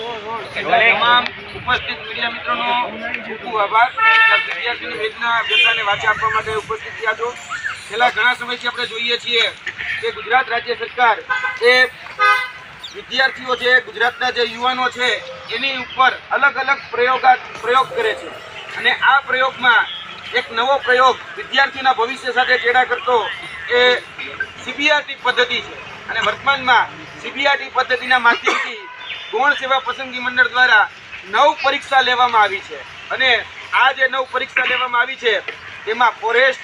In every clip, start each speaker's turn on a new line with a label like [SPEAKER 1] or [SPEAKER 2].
[SPEAKER 1] તમામ ઉપસ્થિત મીડિયા મિત્રોનો ખૂબ આભાર. વિદ્યાર્થીની વેદનાને વાચા આપવા માટે ઉપસ્થિત થયા છો. છેલ્લા ઘણા સમયથી આપણે જોઈએ છીએ કે ગુજરાત રાજ્ય સરકાર એ વિદ્યાર્થીઓ છે, ગુજરાતના જે યુવાનો છે એની ઉપર અલગ અલગ પ્રયોગ કરે છે. અને આ પ્રયોગમાં એક નવો પ્રયોગ વિદ્યાર્થીના ભવિષ્ય સાથે ચેડા કરતો એ સીબીઆરટી પદ્ધતિ છે. અને વર્તમાનમાં સીબીઆરટી પદ્ધતિના માધ્યમથી ગૌણ સેવા પસંદગી મંડળ દ્વારા 9 પરીક્ષા લેવામાં આવી છે. અને આ જે 9 પરીક્ષા લેવામાં આવી છે તેમાં forest,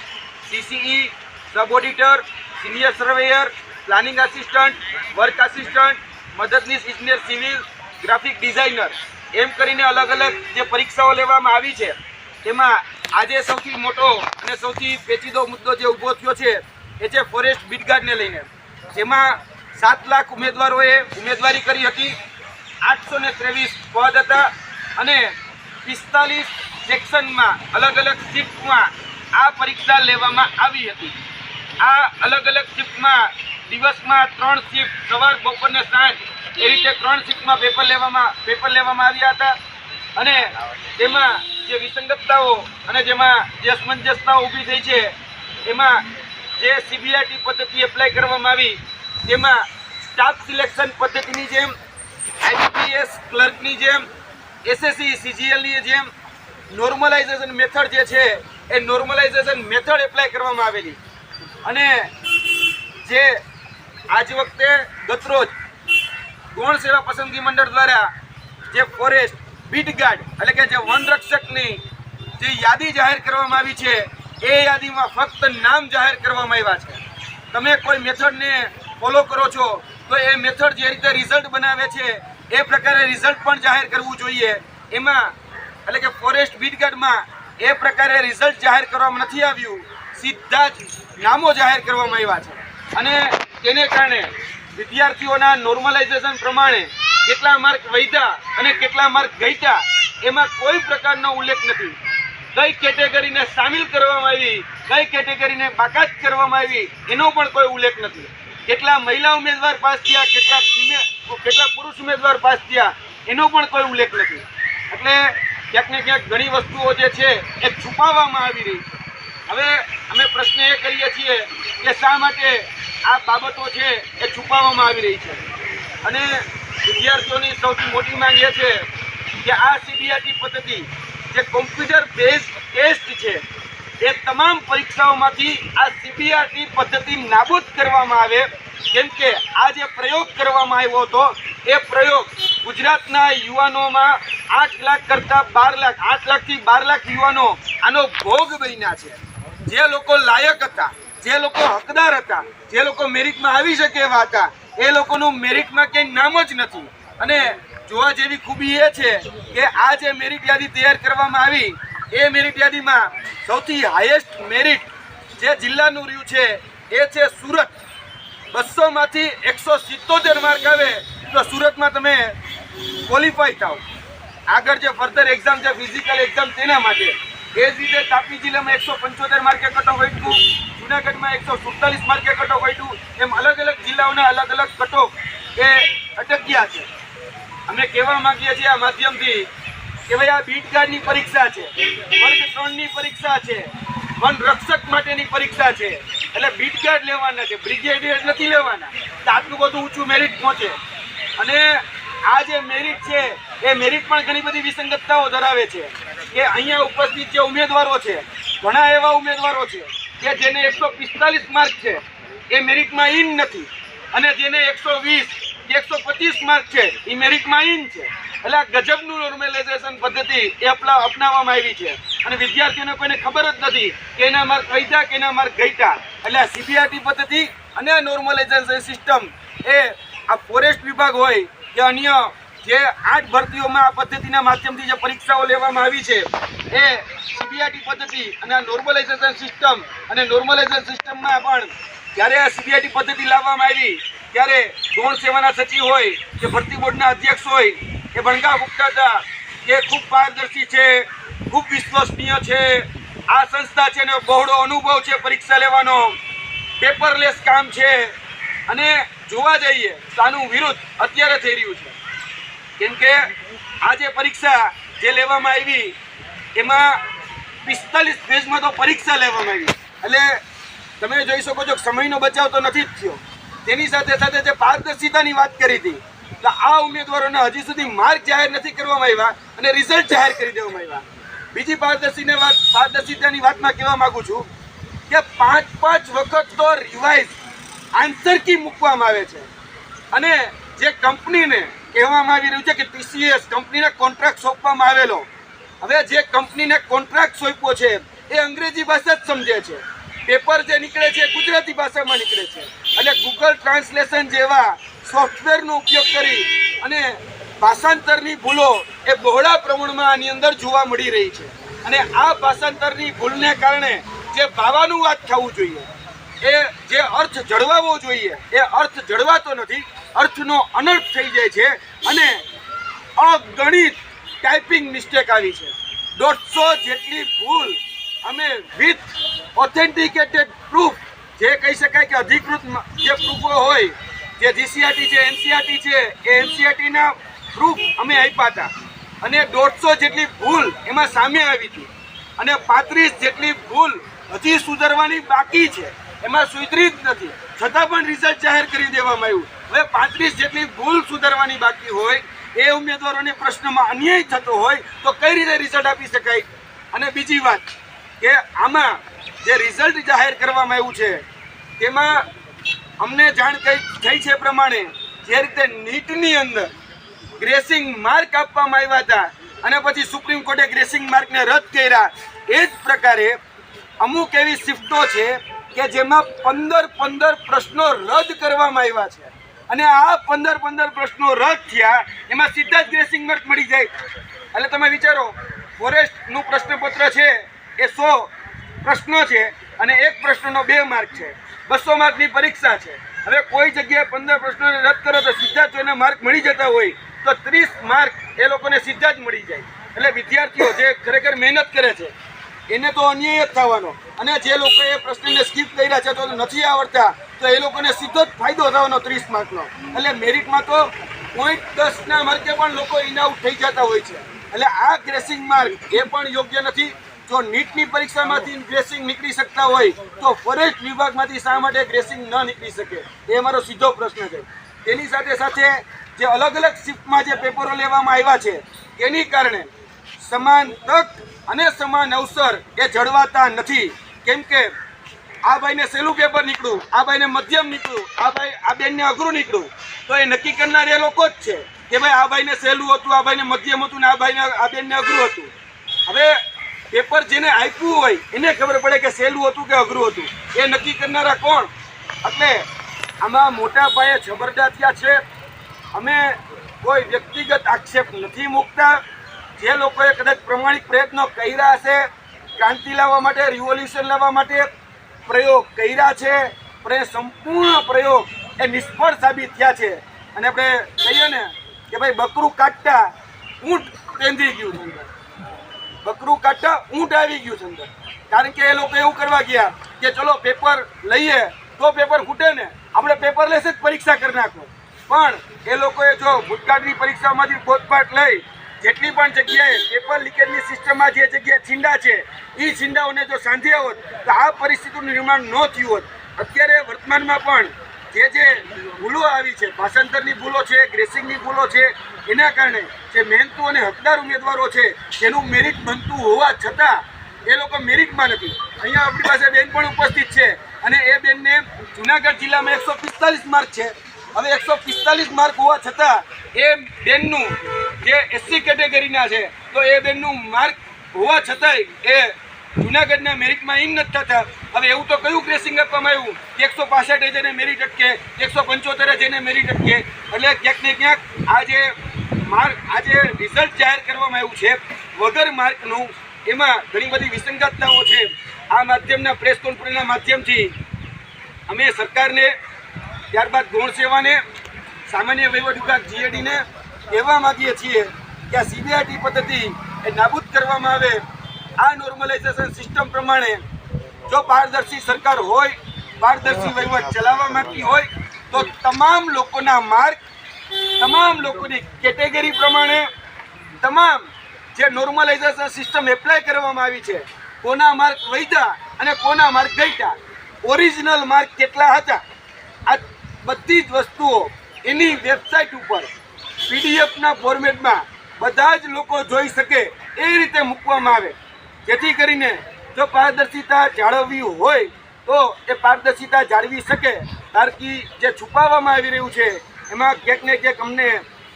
[SPEAKER 1] CCE, sub auditor, senior surveyor, planning assistant, work assistant, મદદનીશ ઇજનેર સિવિલ, ગ્રાફિક ડિઝાઇનર એમ કરીને અલગ અલગ જે પરીક્ષાઓ લેવામાં આવી છે તેમાં આજે સૌથી મોટો અને સૌથી પેચીદો મુદ્દો જે ઊભો થયો છે એ છે ફોરેસ્ટ બીટગાર્ડને લઈને. જેમાં 7 લાખ ઉમેદવારોએ ઉમેદવારી કરી હતી. 823 પદ હતા અને 45 સેક્શનમાં અલગ અલગ શિફ્ટમાં આ પરીક્ષા લેવામાં આવી હતી. આ અલગ અલગ શિફ્ટમાં દિવસમાં 3 શિફ્ટ, સવાર, બપોર ને સાંજ એ રીતે 3 શિફ્ટમાં પેપર લેવામાં આવ્યા હતા. અને તેમાં જે વિસંગતતાઓ અને જેમાં જે અસમંજસતાઓ ઊભી થઈ છે એમાં જે સીબીઆરટી પદ્ધતિ એપ્લાય કરવામાં આવી તેમાં સ્ટાફ સિલેક્શન પદ્ધતિની જેમ, આઈબીપીએસ ક્લર્કની જેમ, એસએસસી સીજીએલની જેમ નોર્મલાઇઝેશન મેથડ જે છે એ નોર્મલાઇઝેશન મેથડ એપ્લાય કરવામાં આવેલી. અને જે આજ વખતે ગતરોજ ગૌણ સેવા પસંદગી મંડળ દ્વારા જે ફોરેસ્ટ બીટગાર્ડ એટલે કે જે વનરક્ષકની જે યાદી જાહેર કરવામાં આવી છે એ યાદીમાં ફક્ત નામ જાહેર કરવામાં આવ્યા છે. તમે કોઈ મેથડને ફોલો કરો છો તો એ મેથડ જે રીતે રિઝલ્ટ બનાવે છે એ પ્રકારે રિઝલ્ટ પણ જાહેર કરવું જોઈએ. એમાં એટલે કે ફોરેસ્ટ બીટગાર્ડમાં એ પ્રકારે રિઝલ્ટ જાહેર કરવામાં નથી આવ્યું, સીધા જ નામો જાહેર કરવામાં આવ્યા છે. અને તેને કારણે વિદ્યાર્થીઓના નોર્મલાઇઝેશન પ્રમાણે કેટલા માર્ક વધ્યા અને કેટલા માર્ક ઘટ્યા એમાં કોઈ પ્રકારનો ઉલ્લેખ નથી. કઈ કેટેગરીને સામેલ કરવામાં આવી, કઈ કેટેગરીને બાકાત કરવામાં આવી એનો પણ કોઈ ઉલ્લેખ નથી. કેટલા મહિલા ઉમેદવાર પાસ થયા, કેટલા પુરુષ ઉમેદવાર પાસ થયા એનો પણ કોઈ ઉલ્લેખ નથી. એટલે ક્યાંક ને ક્યાંક ઘણી વસ્તુઓ જે છે એ છુપાવવામાં આવી રહી છે. હવે અમે પ્રશ્ન એ કરીએ છીએ કે શા માટે આ બાબતો છે એ છુપાવવામાં આવી રહી છે. અને વિદ્યાર્થીઓની સૌથી મોટી માંગ એ છે કે આ સીબીઆરટી પદ્ધતિ જે કોમ્પ્યુટર બેઝડ ટેસ્ટ છે એ તમામ પરીક્ષાઓમાંથી આ સીબીઆરટી પદ્ધતિ નાબૂદ કરવામાં આવે. કેમ કે આ જે પ્રયોગ કરવામાં આવ્યો હતો એ પ્રયોગ ગુજરાતના યુવાનોમાં 8 લાખ કરતાં 12 લાખ, 8 લાખથી 12 લાખ યુવાનો આનો ભોગ બન્યા છે. જે લોકો લાયક હતા, જે લોકો હકદાર હતા, જે લોકો મેરિટમાં આવી શકે એવા હતા એ લોકોનું મેરિટમાં ક્યાંય નામ જ નથી. અને જોવા જેવી ખૂબી એ છે કે આ જે મેરિટ યાદી તૈયાર કરવામાં આવી એ મેરિટ યાદીમાં સૌથી હાઈએસ્ટ મેરિટ જે જિલ્લાનું રહ્યું છે એ છે સુરત. 200માંથી 177 માર્ક આવે તો સુરતમાં તમે ક્વોલિફાય થાવ આગળ જે ફર્ધર એક્ઝામ છે, ફિઝિકલ એક્ઝામ તેના માટે. એ જ રીતે તાપી જિલ્લામાં 175 માર્કે કટ ઓફ વધ્યું, જુનાગઢમાં 147 માર્કે કટ ઓફ વધ્યું. એમ અલગ અલગ જિલ્લાઓના અલગ અલગ કટ ઓફ એ અટક્યા છે. અમે કહેવા માંગીએ છીએ આ માધ્યમથી કે ભાઈ આ બીટગાર્ડની પરીક્ષા છે, વર્ગ 3ની પરીક્ષા છે, વન રક્ષક માટેની પરીક્ષા છે. એટલે બીટગાર્ડ લેવાના છે, બ્રિગેડિયર નથી લેવાના. તો આટલું બધું ઊંચું મેરિટ પહોંચે. અને આ જે મેરિટ છે એ મેરિટ પણ ઘણી બધી વિસંગતતાઓ ધરાવે છે કે અહીંયા ઉપસ્થિત જે ઉમેદવારો છે ઘણા એવા ઉમેદવારો છે કે જેને 145 માર્ક છે એ મેરિટમાં ઇન નથી, અને જેને 120 કે 125 માર્ક છે એ મેરિટમાં ઇન છે. એટલે આ ગજબનું નોર્મલાઇઝેશન પદ્ધતિ એ અપનાવવામાં આવી છે. અને વિદ્યાર્થીઓને કોઈને ખબર જ નથી કે એના માર્ક વધ્યા કે એના માર્ક ઘટ્યા. એટલે આ સીબીઆરટી પદ્ધતિ અને આ નોર્મલાઇઝેશન સિસ્ટમ એ આ ફોરેસ્ટ વિભાગ હોય કે અન્ય જે 8 ભરતીઓમાં આ પદ્ધતિના માધ્યમથી જે પરીક્ષાઓ લેવામાં આવી છે એ સીબીઆરટી પદ્ધતિ અને આ નોર્મલાઇઝેશન સિસ્ટમ અને નોર્મલાઇઝેશન સિસ્ટમમાં પણ જ્યારે આ સીબીઆરટી પદ્ધતિ લાવવામાં આવી ત્યારે ગૌણ સેવાના સચિવ હોય કે ભરતી બોર્ડના અધ્યક્ષ હોય એ બણગા ફૂંકતા હતા કે ખૂબ પારદર્શી છે, ખૂબ વિશ્વસનીય છે, આ સંસ્થા છે ને બહોળો અનુભવ છે પરીક્ષા લેવાનો, પેપરલેસ કામ છે. અને જોવા જઈએ તો આનું વિરુદ્ધ અત્યારે થઈ રહ્યું છે. કેમ કે આ જે પરીક્ષા જે લેવામાં આવી એમાં 45 પેજમાં તો પરીક્ષા લેવામાં આવી, એટલે તમે જોઈ શકો છો સમયનો બચાવ તો નથી જ થયો. તેની સાથે સાથે જે પારદર્શિતાની વાત કરી હતી, તો આ ઉમેદવારોને હજી સુધી માર્ક જાહેર નથી કરવામાં આવ્યા અને રિઝલ્ટ જાહેર કરી દેવામાં આવ્યા. બીજી પારદર્શિતાની વાતમાં કહેવા માંગુ છું કે 5 વખત તો રિવાઇઝ આન્સર કી મૂકવામાં આવે છે અને જે કંપનીને કહેવામાં આવી રહ્યું છે કે TCS કંપનીને કોન્ટ્રાક્ટ સોંપવામાં આવેલો, હવે જે કંપનીને કોન્ટ્રાક્ટ સોંપ્યો છે એ અંગ્રેજી ભાષા જ સમજે છે, પેપર જે નીકળે છે ગુજરાતી ભાષામાં નીકળે છે, એટલે ગૂગલ ટ્રાન્સલેશન જેવા સોફ્ટવેરનો ઉપયોગ કરી અને ભાષાંતરની ભૂલો એ બહોળા પ્રમાણમાં આની અંદર જોવા મળી રહી છે. અને આ ભાષાંતરની ભૂલને કારણે જે ભાવાનું વાત થવું જોઈએ, એ જે અર્થ જળવાવો જોઈએ એ અર્થ જળવાતો નથી, અર્થનો અનર્થ થઈ જાય છે અને અગણિત ટાઈપિંગ મિસ્ટેક આવી છે. 150 જેટલી ભૂલ અમે વિથ ઓથેન્ટિકેટેડ પ્રૂફ, જે કહી શકાય કે અધિકૃત જે પ્રૂફો હોય, જે GCRT છે, NCRT છે, એ NCRTના પ્રૂફ અમે આપ્યા હતા અને 150 જેટલી ભૂલ એમાં સામે આવી હતી અને 35 જેટલી ભૂલ હજી સુધારવાની બાકી છે, એમાં સુધરી જ નથી, છતાં પણ રિઝલ્ટ જાહેર કરી દેવામાં આવ્યું. હવે 35 જેટલી ભૂલ સુધારવાની બાકી હોય, એ ઉમેદવારોને પ્રશ્નમાં અન્યાય થતો હોય તો કઈ રીતે રિઝલ્ટ આપી શકાય? અને બીજી વાત કે આમાં જે રિઝલ્ટ જાહેર કરવામાં આવ્યું છે તેમાં અમને જાણ થઈ છે પ્રમાણે જે રીતે નીટની અંદર ગ્રેસિંગ માર્ક આપવામાં આવ્યા હતા અને પછી સુપ્રીમ કોર્ટે ગ્રેસિંગ માર્કને રદ કર્યા, એ જ પ્રકારે અમુક એવી શિફ્ટો છે કે જેમાં 15 પ્રશ્નો રદ કરવામાં આવ્યા છે અને આ 15 પ્રશ્નો રદ થયા એમાં સીધા જ ગ્રેસિંગ માર્ક મળી જાય. એટલે તમે વિચારો, ફોરેસ્ટનું પ્રશ્નપત્ર છે એ 100 પ્રશ્નો છે અને એક પ્રશ્નનો 2 માર્ક છે, 200 માર્કની પરીક્ષા છે. હવે કોઈ જગ્યાએ 15 પ્રશ્નોને રદ કરો તો સીધા જ એને માર્ક મળી જતા હોય તો 30 માર્ક એ લોકોને સીધા જ મળી જાય. એટલે વિદ્યાર્થીઓ જે ખરેખર મહેનત કરે છે એને તો અન્યાય જ થવાનો, અને જે લોકોએ પ્રશ્નને સ્કીપ કર્યા છે તો નથી આવડતા તો એ લોકોને સીધો જ ફાયદો થવાનો 30 માર્કનો. એટલે મેરિટમાં તો 0.10ના માર્કે પણ લોકો ઇન આઉટ થઈ જતા હોય છે. એટલે આ ગ્રેસિંગ માર્ક એ પણ યોગ્ય નથી. જો નીટની પરીક્ષામાંથી ગ્રેસિંગ નીકળી શકતા હોય તો ફોરેસ્ટ વિભાગમાંથી શા માટે ગ્રેસિંગ ન નીકળી શકે, એ અમારો સીધો પ્રશ્ન છે. તેની સાથે સાથે જે અલગ અલગ શિફ્ટમાં જે પેપરો લેવામાં આવ્યા છે તેની કારણે સમાન તક અને સમાન અવસર એ જળવાતા નથી. કેમ કે આ ભાઈને સહેલું પેપર નીકળ્યું, આ ભાઈને મધ્યમ નીકળ્યું, આ બેનને અઘરું નીકળ્યું, તો એ નક્કી કરનાર એ લોકો જ છે કે ભાઈ આ ભાઈને સહેલું હતું, આ ભાઈને મધ્યમ હતું ને આ બેનને અઘરું હતું. હવે પેપર જેને આપ્યું હોય એને ખબર પડે કે સહેલું હતું કે અઘરું હતું, એ નક્કી કરનારા કોણ? એટલે આમાં મોટા પાયે જબરદસ્ત થયા છે. અમે કોઈ વ્યક્તિગત આક્ષેપ નથી મૂકતા. જે લોકોએ કદાચ પ્રમાણિક પ્રયત્નો કર્યા હશે, ક્રાંતિ લાવવા માટે, રિવોલ્યુશન લાવવા માટે પ્રયોગ કર્યા છે, પણ એ સંપૂર્ણ પ્રયોગ એ નિષ્ફળ સાબિત થયા છે. અને આપણે કહીએ ને કે ભાઈ બકરું કાઢતા ઊંટ પેંધી ગયું છે અંદર, બકરું કાઢતા ઊંટ આવી ગયું છે અંદર. કારણ કે એ લોકો એવું કરવા ગયા કે ચલો પેપર લઈએ તો પેપર ફૂટે ને, આપણે પેપરલેસ જ પરીક્ષા કરી નાખો. પણ એ લોકોએ જો ભૂતકાળની પરીક્ષામાંથી બોધપાઠ લઈ જેટલી પણ જગ્યાએ પેપર લીકેજની સિસ્ટમમાં જે જગ્યાએ છીંડા છે એ છીંડાઓને જો સાંધ્યા હોત તો આ પરિસ્થિતિનું નિર્માણ ન થયું હોત. અત્યારે વર્તમાનમાં પણ જે ભૂલો આવી છે, ભાષાંતરની ભૂલો છે, ગ્રેસિંગની ભૂલો છે, એના કારણે જે મહેનતુ અને હકદાર ઉમેદવારો છે જેનું મેરિટ બનતું હોવા છતાં એ લોકો મેરિટમાં નથી. અહીંયા આપણી પાસે બેન પણ ઉપસ્થિત છે અને એ બેનને જુનાગઢ જિલ્લામાં 145 માર્ક છે. હવે 145 માર્ક હોવા છતાં એ બેનનું જે SC કેટેગરીના છે તો એ બેનનું માર્ક હોવા છતાંય એ જુનાગઢના મેરિટમાં ઇન નથી થતા. હવે એવું તો કયું ગ્રેસિંગ આપવામાં આવ્યું કે 165 જેને મેરિટ અટકે, 175 જેને મેરિટ અટકે. એટલે ક્યાંક ને ક્યાંક આ જે રિઝલ્ટ જાહેર કરવામાં આવ્યું છે વગર માર્કનું, એમાં ઘણી બધી વિસંગતતાઓ છે. આ માધ્યમના પ્રેસ કોન્ફરન્સના માધ્યમથી અમે સરકારને, ત્યારબાદ ગૌણ સેવાને, સામાન્ય વહીવટ વિભાગ GADને કહેવા માગીએ છીએ કે આ CBIT પદ્ધતિ એ નાબૂદ કરવામાં આવે. આ નોર્મલાઇઝેશન સિસ્ટમ પ્રમાણે જો પારદર્શી સરકાર હોય, પારદર્શી વહીવટ ચલાવવા માંગતી હોય તો તમામ લોકોના માર્ક તમામ લોકોની કેટેગરી પ્રમાણે તમામ જે નોર્મલાઇઝેશન સિસ્ટમ એપ્લાય કરવામાં આવી છે, કોના માર્ક વધ્યા અને કોના માર્ક ઘટ્યા, ઓરિજિનલ માર્ક કેટલા હતા, આ બધી જ વસ્તુઓ એની વેબસાઇટ ઉપર પીડીએફના ફોર્મેટમાં બધા જ લોકો જોઈ શકે એ રીતે મૂકવામાં આવે, જેથી કરીને જો પારદર્શિતા જાળવવી હોય તો એ પારદર્શિતા જાળવી શકે. કારણ જે છુપાવવામાં આવી રહ્યું છે એમાં ક્યાંક ને ક્યાંક અમને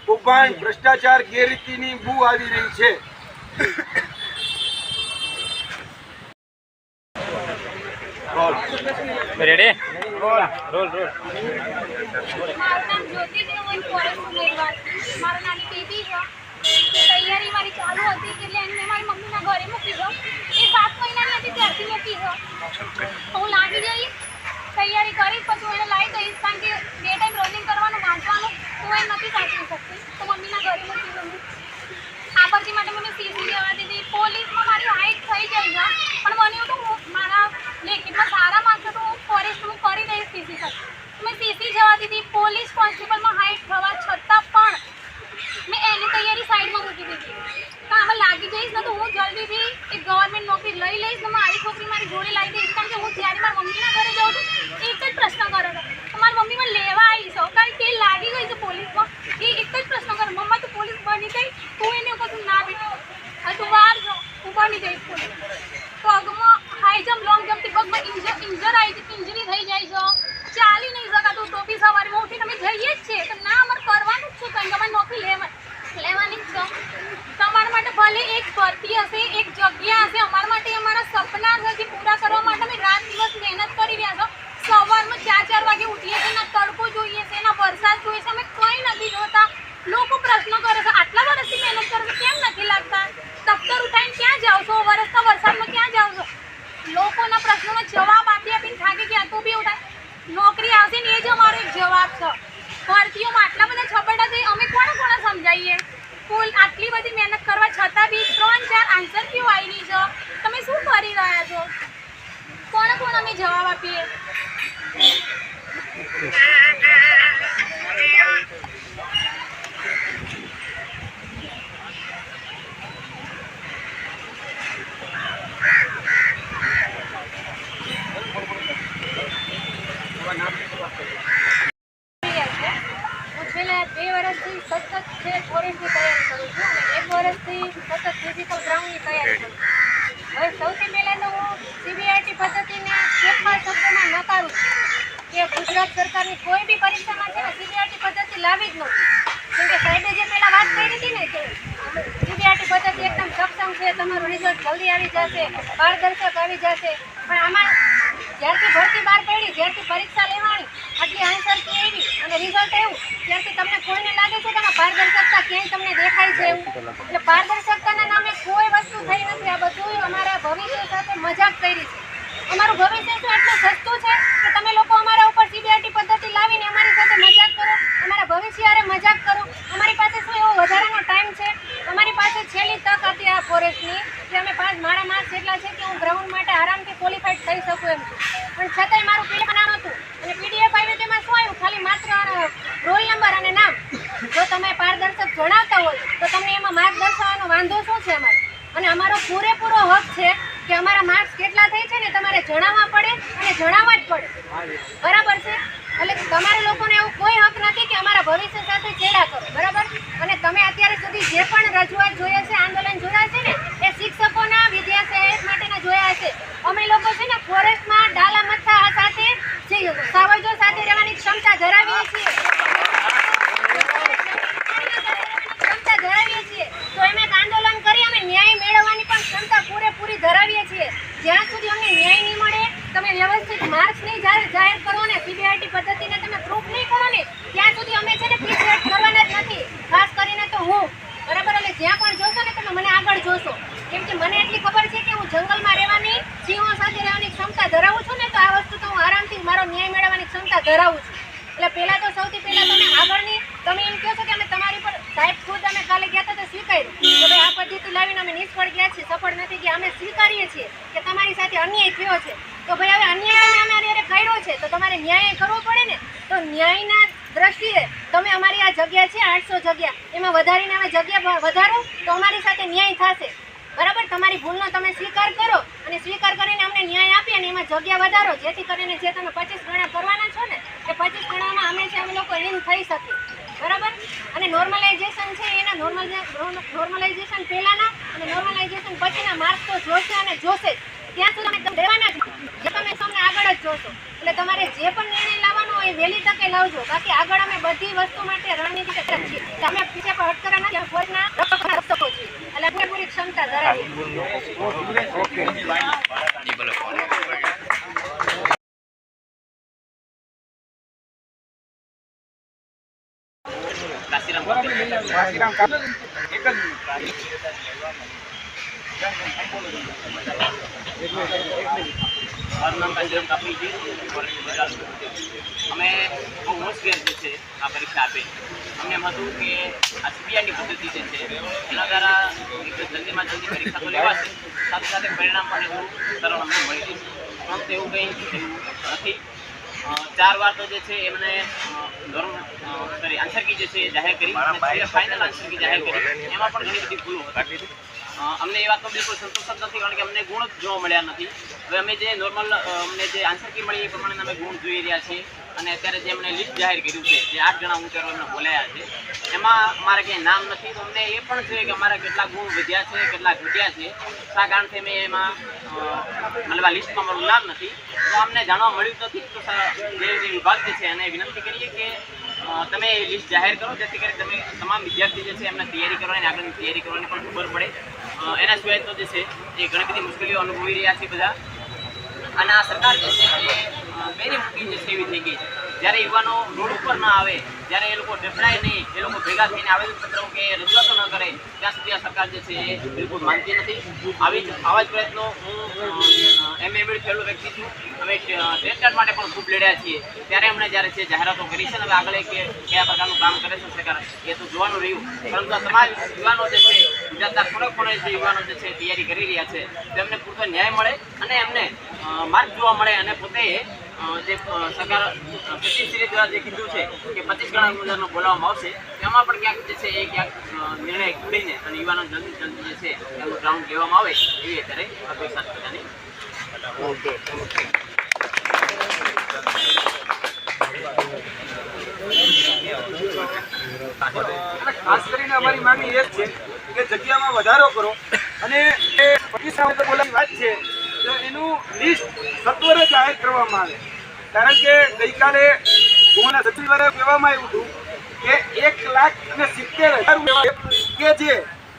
[SPEAKER 1] કૌભાંડ, ભ્રષ્ટાચાર, ગેરરીતિની બૂ આવી રહી છે.
[SPEAKER 2] રેડી રોલ રોલ
[SPEAKER 3] મારું નામ જ્યોતિ છે, હું ફોરેસ્ટ ઉમેદવાર. મારું નાની બેબી છે, તૈયારી મારી ચાલુ હતી એટલે એને મેં મારી મમ્મીના ઘરે મૂકી દો. એ 7 મહિનાની હતી ત્યારથી મૂકી દો. હું લાગી જઈશ, તૈયારી કરીશ, પછી હું એને લાવી દઈશ. કારણ કે બે ટાઈમ રનિંગ કરવાનું, વાંચવાનું હું એ નથી સાચવી શકતી, તો મમ્મીના ઘરે મૂકી દઉં. આ પરથી માટે મને સીસી જવા દીધી. પોલીસમાં મારી હાઈટ થઈ જાય છે, પણ મને એવું તો મારા લેખિતમાં સારા માર્ક્સ તો હું ફોરેસ્ટ હું કરી દઈશ સીસી સાથે. મેં સીસી જવા દીધી. પોલીસ કોન્સ્ટેબલમાં હાઈટ થવા છતાં પણ મેં એની તૈયારી સાઈડમાં મૂકી દીધી. તો આમાં લાગી જઈશ ને તો હું જલ્દીથી એક ગવર્મેન્ટ નોકરી લઈ લઈશ ને મારી છોકરી મારી જોડે લાવી દઈશ. કારણ કે હું જ્યારે મારી મમ્મીના ઘરે જાઉં છું એક જ પ્રશ્ન કરે છે તો મારી મમ્મી મને લેવા આવી છો, કારણ કે લાગી ગઈ છે પોલીસમાં. એ એક જ પ્રશ્ન કરે, મમ્મા તું પોલીસ બની ગઈ? તું એને કહું ના બેટા, હવે તું વાર છો, હું બની જઈશ પોલીસ. પગમાં હાઈ જમ્પ, લોંગ જમ્પથી પગમાં ઇન્જરી થઈ જાય છે, ચાલી નહીં શકાતું. ટોપી સવારમાં ઉઠીને અમે જઈએ જ છીએ તો ના અમારે કરવાનું જ છે, કારણ કે અમારે નોકરી લેવાની જ છે. તમારા માટે ભલે એક ભરતી હશે, એક જગ્યા હશે, અમારા માટે અમારા સપના છે જે પૂરા કરવા માટે અમે રાત દિવસ મહેનત કરી રહ્યા છો. સવારમાં 4 વાગે ઉઠીએ છીએ, ના તડકો જોઈએ છે, ના વરસાદ જોઈએ છે, અમે કંઈ નથી જોતા. લોકો પ્રશ્ન કરે છે આટલા વર્ષથી મહેનત કરો છો કેમ નથી લાગતા? દફતર ઉઠાઈને ક્યાં જાઓ છો? વરસતા વરસાદમાં ક્યાં જાઓ છો? લોકોના પ્રશ્નોનો જવાબ આપીને થાકી ગયા તો બી એવું થાય નોકરી આવશે ને એ જ અમારો એક જવાબ છે. ભરતીઓમાં આટલા બધા છપડા છે, અમે કોને સમજાવીએ? કુલ આટલી બધી મહેનત કરવા છતાં બી 3-4 આન્સર ક્યુ આવી છે? તમે શું કરી રહ્યા છો? કોને અમે જવાબ આપીએ? છેલ્લા 2 વર્ષથી સતત છે ફોરેસ્ટની તૈયારી કરું છું અને 1 વર્ષથી સતત ફિઝિકલ ગ્રાઉન્ડની તૈયારી કરું છું. હવે સૌથી પહેલાં તો હું સીબીઆરટી પદ્ધતિને ચોખ્ખા શબ્દોમાં નકારું છું કે ગુજરાત સરકારની કોઈ બી પરીક્ષામાં છે ને સીબીઆરટી પદ્ધતિ લાવી જ નથી. કેમ કે સાહેબે જે પહેલાં વાત કરી હતી ને કે સીબીઆરટી પદ્ધતિ એકદમ સક્ષમ છે, તમારું રિઝલ્ટ જલ્દી આવી જશે, પારદર્શક આવી જશે. પણ આમાં જ્યારથી ભરતી બહાર પડી, જ્યારથી પરીક્ષા લેવાની, આટલી આન્સર કી આવી અને રિઝલ્ટ આવ્યું, ત્યારથી તમને કોઈને લાગે છે કે આમાં પારદર્શકતા ક્યાંય તમને દેખાય છે એવું? એટલે પારદર્શકતાના નામે કોઈ વસ્તુ થઈ નથી. આ બધું અમારા ભવિષ્ય સાથે મજાક કરી છે. અમારું ભવિષ્ય શું એટલું સસ્તું છે કે તમે લોકો અમારા ઉપર સીબીઆરટી પદ્ધતિ લાવીને અમારી સાથે મજાક કરો, અમારા ભવિષ્ય હારે મજાક કરો. અમારી પાસે શું એવો વધારાનો ટાઈમ છે? અમારી પાસે છેલ્લી તક હતી આ ફોરેસ્ટની કે અમે મારા માર્ક્સ એટલા છે કે હું ગ્રાઉન્ડ માટે આરામથી ક્વોલિફાઈડ થઈ શકું એમ છું. પણ છતાંય મારું પીડીએફ નામ હતું અને પીડીએફ આવ્યું તેમાં શું આવ્યું? ખાલી માત્ર રોલ નંબર અને નામ. જો તમે પારદર્શક જણાવતા હોય તો તમને એમાં માર્ક દર્શાવવાનો વાંધો શું છે અમારે? અને અમારો પૂરેપૂરો હક છે કે અમારા માર્ક્સ કેટલા થઈ છે ને તમારે જણાવવા પડે અને જણાવવા જ પડે. બરાબર છે? એટલે તમારે લોકોને એવું કોઈ હક નથી કે અમારા ભવિષ્ય સાથે ચેડા કરો. બરાબર? અને તમે અત્યારે સુધી જે પણ રજૂઆત જોયા છે, આંદોલન જોયા છે ને, એ શિક્ષકોના, વિદ્યા સહાયક માટેના જોયા છે. અમે લોકો છે ને ફોરેસ્ટમાં ડાલા મથા સાથે જે સાવજો સાથે રહેવાની ક્ષમતા ધરાવીએ છીએ. તો એમ એક આંદોલન કરી અમે ન્યાય મેળવવાની પણ ક્ષમતા પૂરેપૂરી ધરાવીએ છીએ. જ્યાં સુધી અમને ન્યાય નહીં મળે, તમે વ્યવસ્થિત માર્ક્સ નહીં જાહેર કરો ને સીબીઆરટી પદ્ધતિને તમે પ્રૂફ નહીં કરો ને, ત્યાં સુધી અમે છે ને પીછેહટ કરવાના જ નથી. ખાસ કરીને તો હું. બરાબર? એટલે જ્યાં પણ જોશો ને તમે મને આગળ જોશો. કેમ કે મને એટલી ખબર છે કે હું જંગલમાં રહેવાની, સિંહો સાથે રહેવાની ક્ષમતા ધરાવું છું ને, તો આ વસ્તુ તો હું આરામથી મારો ન્યાય મેળવવાની ક્ષમતા ધરાવું છું. એટલે પહેલાં તો સૌથી પહેલાં તમે આગળની તમે એમ કહો છો કે અમે તમારી પર સાહેબ ખુદ અમે કાલે ગયા હતા તો સ્વીકાર્યું કે ભાઈ આ પદ્ધતિ લાવીને અમે નિષ્ફળ ગયા છીએ, સફળ નથી ગયા. અમે સ્વીકારીએ છીએ કે તમારી સાથે અન્યાય થયો છે. તો ભાઈ હવે અન્યાય તમે અમારી હારે કર્યો છે તો તમારે ન્યાય કરવો પડે ને. તો ન્યાયના
[SPEAKER 4] દ્રષ્ટિએ તમે અમારી આ જગ્યા છે 800 જગ્યા એમાં વધારીને અમે જગ્યા વધારો તો અમારી સાથે ન્યાય થશે. બરાબર, તમારી ભૂલનો તમે સ્વીકાર કરો અને સ્વીકાર કરીને અમને ન્યાય આપી અને એમાં જગ્યા વધારો, જેથી કરીને જે તમે 25 ગણા કરવાના છો ને એ 25 ગણામાં અમે લોકો ઇન થઈ શકીએ. બરાબર, અને નોર્મલાઇઝેશન છે એના નોર્મલાઇઝેશન પહેલાના અને નોર્મલાઇઝેશન પછીના માર્ક્સ તો જોશે અને જોશે જ. ત્યાં સુધી તમે દેવાના જ જે તમે તમને આગળ જ જોશો. એટલે તમારે જે પણ નિર્ણય લાવવાનો હોય એ વહેલી તકે લાવજો. બાકી આગળ અમે બધી વસ્તુ માટે રણનીતિ કરીએ છીએ. અમે પીછે પર હટકરા નથી, અમે ફોજના રક્ષકો છીએ એટલે પૂરેપૂરી ક્ષમતા ધરાવીએ.
[SPEAKER 1] કાશીરામ કાકા, એક જ મિનિટ.
[SPEAKER 5] મારું નામ કાશીરામ કાપડી છે. અમે બહુ હોશિયાર જે છે આ પરીક્ષા આપે. અમને એમ હતું કે આ સીબીઆઈની પદ્ધતિ જે છે એના દ્વારા જલ્દીમાં જલ્દી પરીક્ષા તો લેવાશે, સાથે સાથે પરિણામ પણ એવું સરળ અમને મળી જશે. પરંતુ એવું કંઈ નથી. 4 વાર તો જે છે એમને આન્સર કી જે છે જાહેર કરી અને ફાઇનલ આન્સર કી જાહેર કરી, એમાં પણ ઘણી બધી ભૂલો હતી. અમને એ વાતનો બિલકુલ સંતોષ જ નથી, કારણ કે અમને ગુણ જ જોવા મળ્યા નથી. હવે અમે જે નોર્મલ અમને જે આન્સર કી મળી એ પ્રમાણે અમે ગુણ જોઈ રહ્યા છીએ. અને અત્યારે જે અમને લિસ્ટ જાહેર કર્યું છે, જે 8 જણા ઉમેદવારો અમને બોલાયા છે, એમાં અમારા ક્યાંય નામ નથી. તો અમને એ પણ છે કે અમારા કેટલા ગુણ વધ્યા છે, કેટલા ઘટ્યા છે, શા કારણથી અમે એમાં મતલબ આ લિસ્ટમાં અમારું નામ નથી. તો અમને જાણવા મળ્યું નથી. તો જે વિભાગ જે છે એને વિનંતી કરીએ કે તમે લિસ્ટ જાહેર કરો, જેથી કરી તમે તમામ વિદ્યાર્થી જે છે એમને તૈયારી કરવાની, આગળની તૈયારી કરવાની પણ ખબર પડે. એના સિવાય તો જે છે એ ઘણી બધી મુશ્કેલીઓ અનુભવી રહ્યા છે બધા. અને આ સરકાર જે છે એ બેરી મૂકી જે છે એવી થઈ ગઈ છે. જ્યારે યુવાનો રોડ ઉપર ના આવે, જ્યારે એ લોકો ડફડાય નહીં, એ લોકો ભેગા થઈને આવેદનપત્રો કે રજૂઆતો ન કરે, ત્યાં સુધી આ સરકાર જે છે એ બિલકુલ માનતી નથી. આવા જ પ્રયત્નો હું MA થયેલો વ્યક્તિ છું. અમે ટેસ્ટ માટે પણ ખૂબ લડ્યા છીએ. ત્યારે એમણે જ્યારે છે જાહેરાતો કરી છે ને હવે આગળ કયા પ્રકારનું કામ કરે છે સરકાર એ તો જોવાનું રહ્યું. પરંતુ આ સમાજ યુવાનો જે છે ગુજરાતના ખૂણે જે યુવાનો જે છે તૈયારી કરી રહ્યા છે તેમને પૂરતો ન્યાય મળે અને એમને માર્ગ જોવા મળે. અને પોતે જે સરકાર સચિવશ્રી દ્વારા જે કીધું છે કે 25 ગણા ઉમેદવારનો બોલાવવામાં આવશે, એમાં પણ ક્યાંક જે છે એ ક્યાંક નિર્ણય ખોડીને અને યુવાનો જલ્દી જે છે એનું ગ્રાઉન્ડ લેવામાં આવે એવી અત્યારે અપેક્ષા છે બધાની.
[SPEAKER 1] ખાસ કરીને અમારી માંગણી એ જ છે કે જગ્યામાં વધારો કરો અને એ 25 બોલાની વાત છે તો એનું લિસ્ટ સત્વરે જાહેર કરવામાં આવે. કારણ કે ગઈકાલે ગૃહના સચિવ દ્વારા કહેવામાં આવ્યું હતું કે 1,70,000 કે જે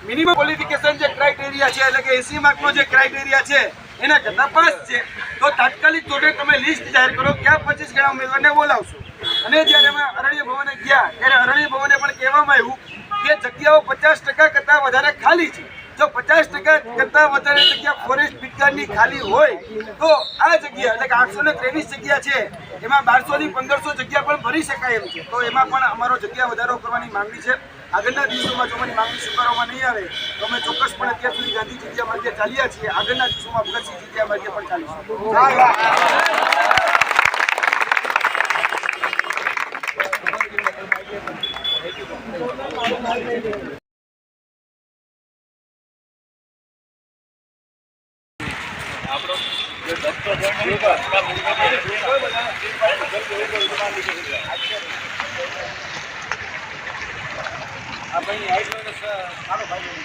[SPEAKER 1] મિનિમમ ક્વોલિફિકેશન જે ક્રાઇટેરિયા છે એટલે કે 80 માર્કનો જે ક્રાઇટેરિયા છે એના કરતાં પાસ છે, તો તાત્કાલિક ધોરણે તમે લિસ્ટ જાહેર કરો, ક્યાં 25 ગણા ઉમેદવારને બોલાવશો. અને જ્યારે અમે અરણ્ય ભવને ગયા ત્યારે અરણ્ય ભવને પણ કહેવામાં આવ્યું કે જગ્યાઓ 50% કરતાં વધારે ખાલી છે. જો 50% કરતાં વધારે જગ્યા ફોરેસ્ટ વિસ્તારની ખાલી હોય તો આ જગ્યા એટલે કે 823 જગ્યા છે એમાં 1200 થી 1500 જગ્યા પણ ભરી શકાય એમ છે. તો એમાં પણ અમારો જગ્યા વધારો કરવાની માંગણી છે. આગળના દિવસોમાં જો અમારી માંગણી સ્વીકારવામાં નહીં આવે તો અમે ચોક્કસપણે અત્યાર સુધી ગાંધી જગ્યા માર્ગે ચાલ્યા છીએ. આગળના દિવસોમાં ભગતસિંહ જગ્યા માર્ગે પણ ચાલીશું. આ ભાઈ